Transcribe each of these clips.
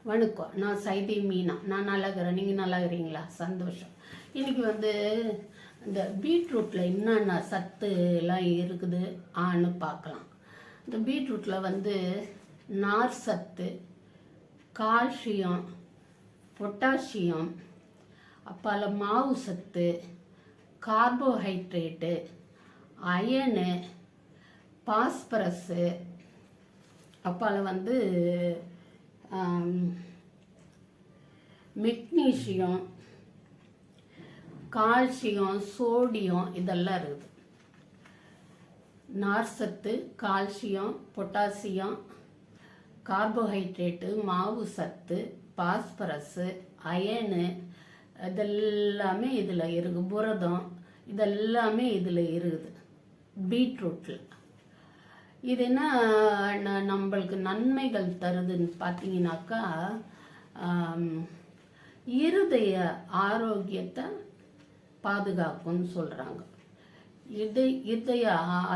வணக்கம். நான் சைதி மீனா. நான் நல்லா இருக்கிறேன். நீங்கள் நல்லா இருக்கிறீங்களா? சந்தோஷம். இன்றைக்கி இந்த பீட்ரூட்டில் என்னென்ன சத்து எல்லாம் இருக்குது ஆன்னு பார்க்கலாம். இந்த பீட்ரூட்டில் நார் சத்து, கால்சியம், பொட்டாசியம், அப்பால் மாவு சத்து, கார்போஹைட்ரேட்டு, அயனு, பாஸ்பரஸு, அப்பால் மெக்னீசியம், கால்சியம், சோடியம் இதெல்லாம் இருக்குது. நார்சத்து, கால்சியம், பொட்டாசியம், கார்போஹைட்ரேட்டு, மாவு சத்து, பாஸ்பரஸு, அயனு இதெல்லாமே இதில் இருக்குது. புரதம் இதெல்லாமே இதில் இருக்குது பீட்ரூட்டில். இது என்ன நம்மளுக்கு நன்மைகள் தருதுன்னு பார்த்தீங்கன்னாக்கா, இருதய ஆரோக்கியத்தை பாதுகாக்கும்னு சொல்கிறாங்க. இருதய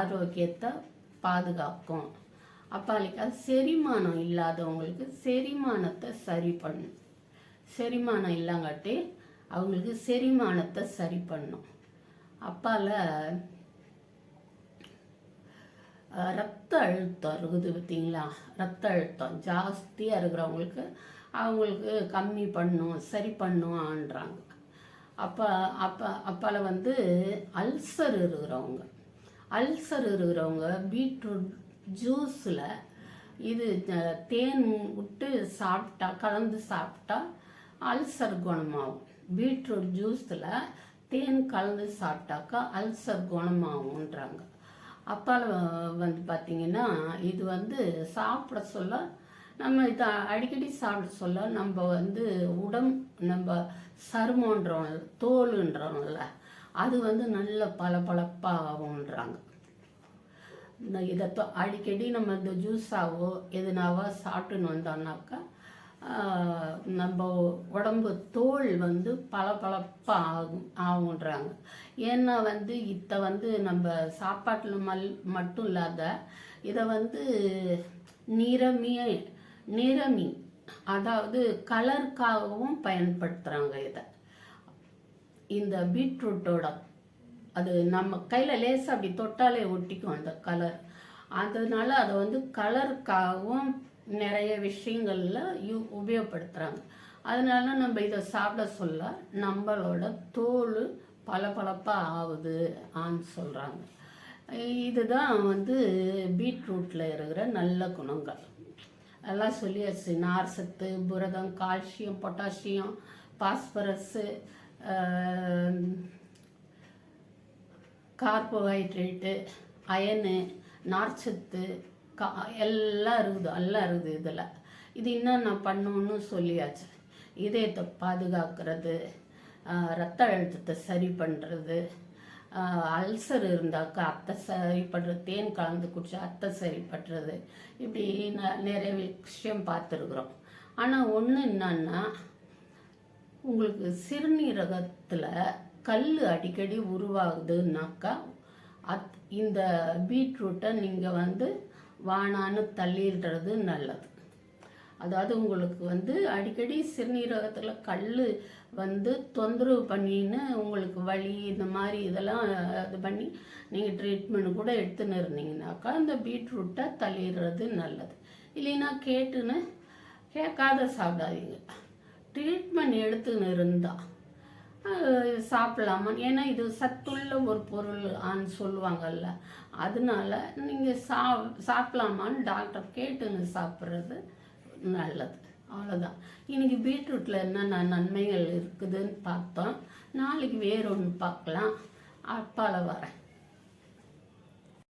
ஆரோக்கியத்தை பாதுகாக்கும். அப்பாலிக்கா செரிமானம் இல்லாதவங்களுக்கு செரிமானத்தை சரி பண்ணும். செரிமானம் இல்லைங்காட்டி அவங்களுக்கு செரிமானத்தை சரி பண்ணும். அப்பால் ரத்த அழுத்தம் இருக்குது பார்த்தீங்களா? ரத்த அழுத்தம் ஜாஸ்தியாக இருக்கிறவங்களுக்கு அவங்களுக்கு கம்மி பண்ணும், சரி பண்ணும்ன்றாங்க. அப்பால் அல்சர் இருக்கிறவங்க பீட்ரூட் ஜூஸில் இது தேன் விட்டு சாப்பிட்டா, கலந்து சாப்பிட்டா அல்சர் குணமாகும். பீட்ரூட் ஜூஸில் தேன் கலந்து சாப்பிட்டாக்கா அல்சர் குணமாகும்ன்றாங்க. அப்பால் பார்த்தீங்கன்னா இது சாப்பிட சொல்ல, நம்ம இதை அடிக்கடி சாப்பிட சொல்ல நம்ம நம்ம சருமன்றோம், தோலுன்றோம்ல, அது நல்ல பளபளப்பாகும்ன்றாங்க. இதை அடிக்கடி நம்ம இந்த ஜூஸாவோ எதுனாவோ சாப்பிட்டுன்னு வந்தோம்னாக்கா நம்ம உடம்பு தோல் பளபளப்பாக ஆகுன்றாங்க. ஏன்னா இதை நம்ம சாப்பாட்டில் மட்டும் இல்லாத இதை நிறமி அதாவது கலருக்காகவும் பயன்படுத்துகிறாங்க. இந்த பீட்ரூட்டோட அது நம்ம கையில் லேசாக அப்படி தொட்டாலே ஒட்டிக்கும் அந்த கலர். அதனால அதை கலருக்காகவும் நிறைய விஷயங்கள்ல உபயோகப்படுத்துகிறாங்க. அதனால நம்ம இதை சாப்பிட சொல்ல நம்மளோட தோல் பளபளப்பாக ஆகுது ஆன்னு சொல்கிறாங்க. இதுதான் பீட்ரூட்டில் இருக்கிற நல்ல குணங்கள் எல்லாம் சொல்லியாச்சு. நார் சத்து, புரதம், calcium, potassium, phosphorus, carbohydrate, iron, நார்ச்சத்து எல்லாம் இருக்குது இதில். இது என்னென்ன பண்ணணும்னு சொல்லியாச்சு. இதயத்தை பாதுகாக்கிறது, ரத்த அழுத்தத்தை சரி பண்ணுறது, அல்சர் இருந்தாக்கா அத்தை சரி பண்ணுறது, தேன் கலந்து குடிச்சா அத்தை சரி பண்ணுறது, இப்படி நிறைய விஷயம் பார்த்துருக்குறோம். ஆனால் ஒன்று என்னன்னா, உங்களுக்கு சிறுநீரகத்தில் கல் அடிக்கடி உருவாகுதுன்னாக்கா இந்த பீட்ரூட்டை நீங்கள் வானான்னு தள்ளிடுறது நல்லது. அதாவது உங்களுக்கு அடிக்கடி சிறுநீரகத்தில் கல் தொந்தரவு பண்ணின்னு உங்களுக்கு வலி இந்த மாதிரி இதெல்லாம் இது பண்ணி நீங்கள் ட்ரீட்மெண்ட் கூட எடுத்துன்னு இருந்தீங்கன்னாக்கா இந்த பீட்ரூட்டை தள்ளிடுறது நல்லது. இல்லைன்னா கேட்காத சாப்பிடாதீங்க. ட்ரீட்மெண்ட் எடுத்துன்னு இருந்தால் சாப்பிடலாமா? ஏன்னா இது சத்துள்ள ஒரு பொருள் ஆன்னு சொல்லுவாங்கல்ல, அதனால நீங்கள் சாப்பிடலாமான்னு டாக்டர் கேட்டுன்னு சாப்பிட்றது நல்லது. அவ்வளோதான். இன்னைக்கு பீட்ரூட்டில் என்னென்ன நன்மைகள் இருக்குதுன்னு பார்த்தோம். நாளைக்கு வேறொன்று பார்க்கலாம். அப்பால் வரேன்.